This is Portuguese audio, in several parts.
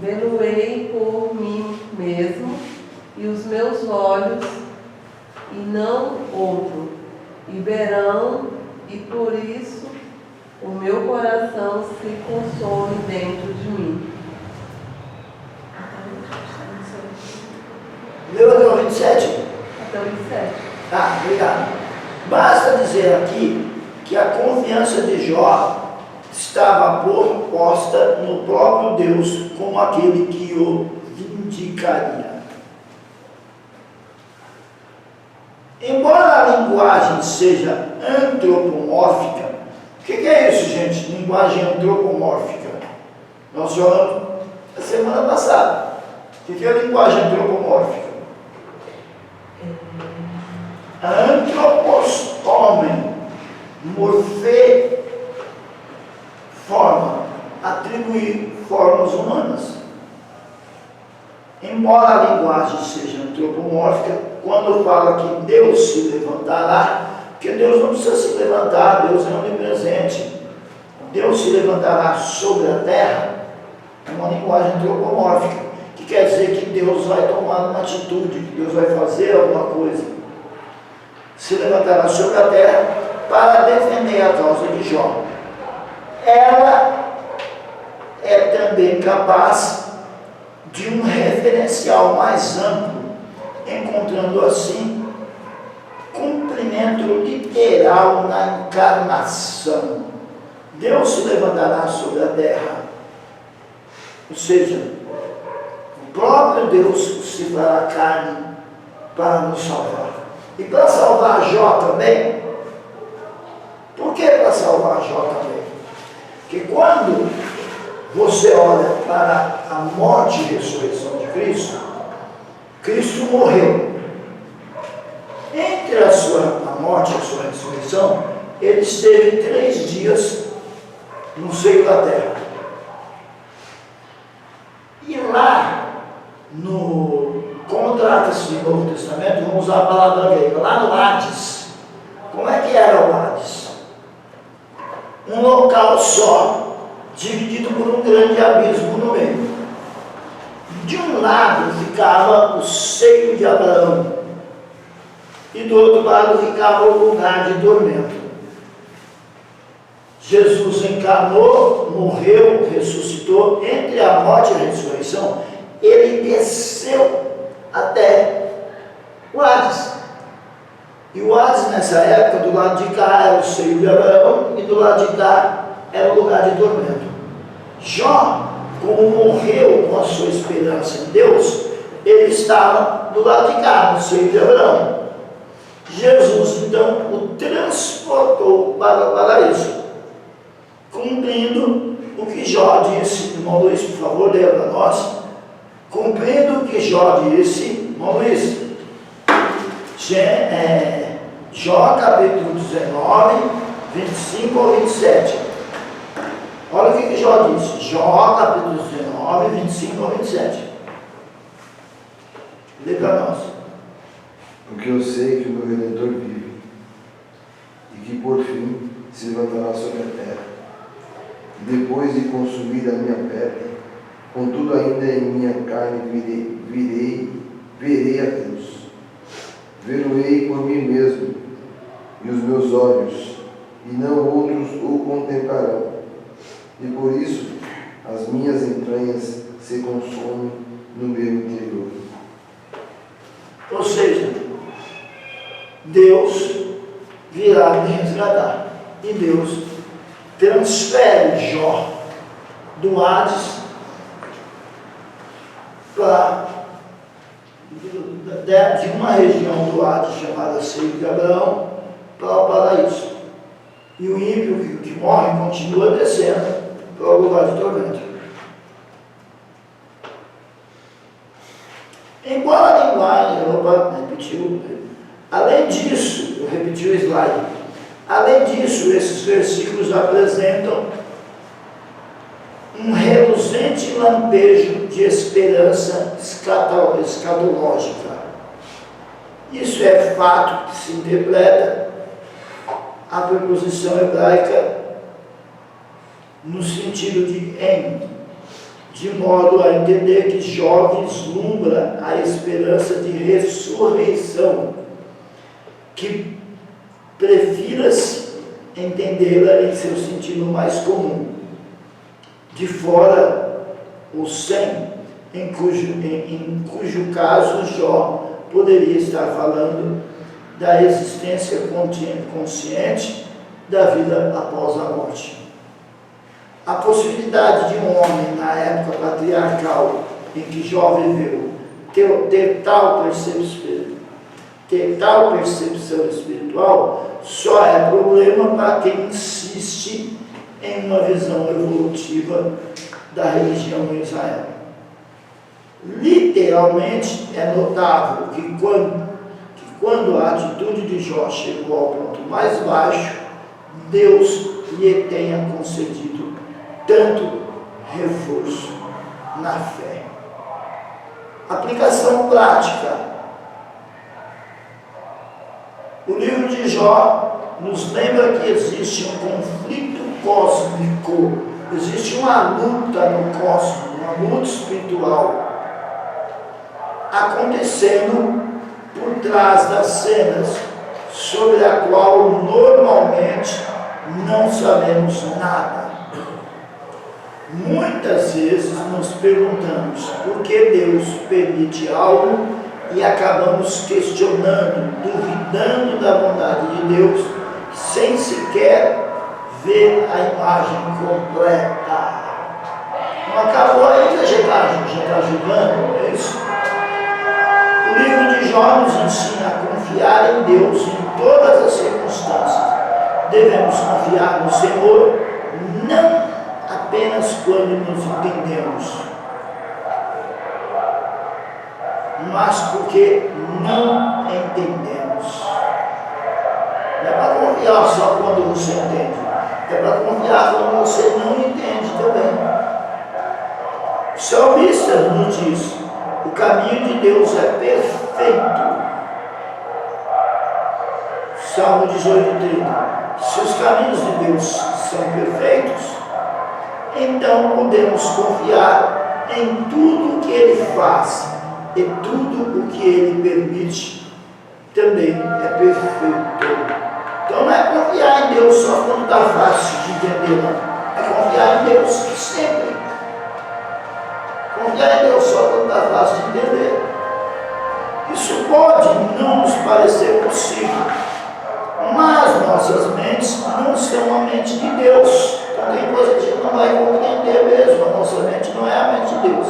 Vê-lo-ei por mim mesmo, e os meus olhos, e não outro, e verão, e por isso o meu coração se consome dentro de mim. Leu até o 27? Até o 27. Tá, obrigado. Basta dizer aqui que a confiança de Jó estava posta no próprio Deus como aquele que o vindicaria. Embora a linguagem seja antropomórfica, o que é isso, gente? Linguagem antropomórfica. Nós falamos na semana passada. O que é a linguagem antropomórfica? Antropos, homem, morfê, forma, atribuir formas humanas. Embora a linguagem seja antropomórfica, quando fala que Deus se levantará, porque Deus não precisa se levantar, Deus é onipresente. Deus se levantará sobre a terra, é uma linguagem antropomórfica, que quer dizer que Deus vai tomar uma atitude, que Deus vai fazer alguma coisa. Se levantará sobre a terra para defender a causa de Jó. Ela é também capaz de um referencial mais amplo, encontrando assim cumprimento literal na encarnação. Deus se levantará sobre a terra, ou seja, o próprio Deus se fará carne para nos salvar. E para salvar Jó também. Por que para salvar Jó também? Porque quando você olha para a morte e ressurreição de Cristo, Cristo morreu. Entre a morte e a sua ressurreição, ele esteve 3 dias no seio da terra. E lá, como trata-se do Novo Testamento, vamos usar a palavra grega, lá no Hades. Como é que era o Hades? Um local só, dividido por um grande abismo no meio. De um lado ficava o seio de Abraão, e do outro lado ficava o lugar de tormento. Jesus encarnou, morreu, ressuscitou. Entre a morte e a ressurreição, ele desceu até o Hades. E o Hades, nessa época, do lado de cá era o seio de Abraão, e do lado de cá era o lugar de tormento. Jó, como morreu com a sua esperança em Deus, ele estava do lado de cá, no seio de Abraão. Jesus, então, o transportou para o paraíso, cumprindo o que Jó disse. Irmão Luiz, por favor, leia para nós. Cumprindo o que Jó disse, irmão Luiz, Jó capítulo 19, 25 ao 27. Olha o que Jó disse. Jó capítulo 19, 25 ao 27. Lê para nós. Porque eu sei que o meu Redentor vive, e que por fim se levantará sobre a terra. E depois de consumir a minha pele, contudo ainda em minha carne verei a Deus. Vê-lo-ei por mim mesmo, e os meus olhos, e não outros o contemplarão. E por isso as minhas entranhas se consomem no meu interior. Ou seja, Deus virá me resgatar. E Deus transfere Jó do Hades de uma região do Hades chamada Seio de Abraão para o paraíso. E o ímpio que morre continua descendo para o lugar de tormento. Embora a linguagem, além disso, eu repeti o slide, além disso, esses versículos apresentam um reluzente lampejo de esperança escatológica. Isso é fato que se interpreta a preposição hebraica no sentido de em, de modo a entender que Jó vislumbra a esperança de ressurreição, que prefira-se entendê-la em seu sentido mais comum, de fora o sem, em cujo caso Jó poderia estar falando da existência consciente da vida após a morte. A possibilidade de um homem na época patriarcal em que Jó viveu ter tal percepção espiritual só é problema para quem insiste em uma visão evolutiva da religião em Israel. Literalmente é notável que quando a atitude de Jó chegou ao ponto mais baixo, Deus lhe tenha concedido tanto reforço na fé. Aplicação prática. O livro de Jó nos lembra que existe um conflito cósmico, existe uma luta no cosmos, uma luta espiritual acontecendo por trás das cenas, sobre a qual normalmente não sabemos nada. Muitas vezes nos perguntamos por que Deus permite algo e acabamos questionando, duvidando da bondade de Deus, sem sequer ver a imagem completa. Não acabou ainda, já está julgando, é isso? O livro de Jó nos ensina a confiar em Deus em todas as circunstâncias. Devemos confiar no Senhor, não apenas quando nos entendemos, mas porque não entendemos. Não é para confiar só quando você entende, é para confiar quando você não entende também. O salmista nos diz: o caminho de Deus é perfeito. Salmo 18:30. Se os caminhos de Deus são perfeitos, então podemos confiar em tudo o que Ele faz, e tudo o que Ele permite também é perfeito. Então não é confiar em Deus só quando está fácil de entender, não. É confiar em Deus sempre. Confiar em Deus só quando está fácil de entender. Isso pode não nos parecer possível, mas nossas mentes não são a mente de Deus. Então tem coisa que a gente não vai compreender mesmo. A nossa mente não é a mente de Deus.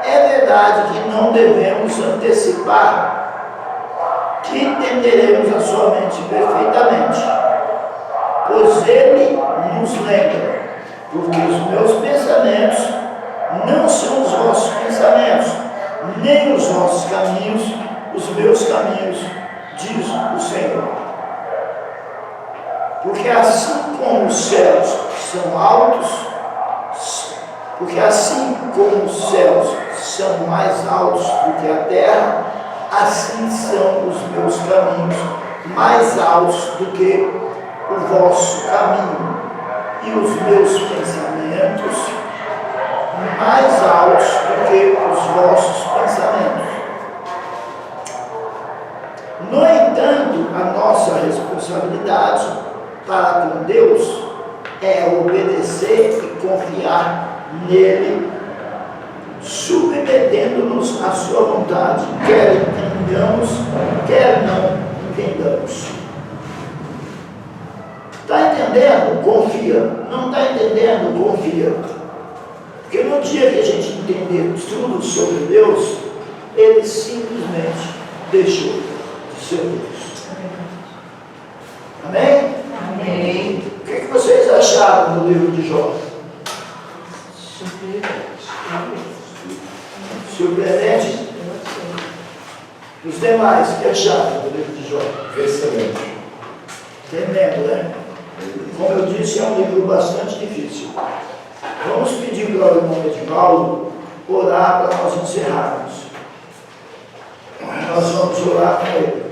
É verdade que não devemos antecipar que entenderemos a sua mente perfeitamente, pois Ele nos lembra, porque os meus pensamentos não são os vossos pensamentos, nem os vossos caminhos, os meus caminhos, diz o Senhor. Porque assim como os céus são altos, porque assim como os céus são mais altos do que a terra, assim são os meus caminhos mais altos do que o vosso caminho, e os meus pensamentos mais altos do que os vossos pensamentos. No entanto, a nossa responsabilidade para com Deus é obedecer e confiar nele, submetendo-nos à sua vontade, quer entendamos, quer não entendamos. Está entendendo? Confia. Não está entendendo? Confia. Porque no dia que a gente entender tudo sobre Deus, Ele simplesmente deixou de ser Deus. Amém? Amém. O que vocês acharam do livro de Jó? Surpreendente? Os demais, o que acharam do livro de Jó? Excelente. Tremendo, né? Como eu disse, é um livro bastante difícil. Vamos pedir para o irmão Edivaldo orar para nós encerrarmos. Nós vamos orar com ele.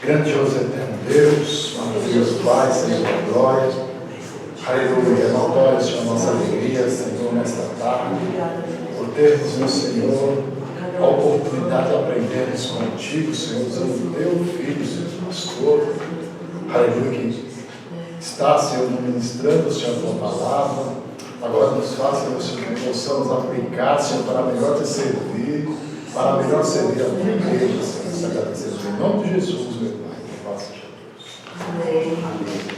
Grandioso eterno Deus, maravilhoso Pai, Senhor da glória. Aleluia. Notória a nossa alegria, Senhor. Senhor, nesta tarde, por termos, meu Senhor, a oportunidade de aprendermos contigo, Senhor, usando o teu Filho, Senhor, pastor, aleluia, que está, Senhor, ministrando, Senhor, a tua palavra. Agora nos faça, meu Senhor, que possamos aplicar, Senhor, para melhor te servir, para melhor servir a tua igreja, Senhor. Te agradecemos em nome de Jesus, meu Pai. Que faça Jesus. Amém.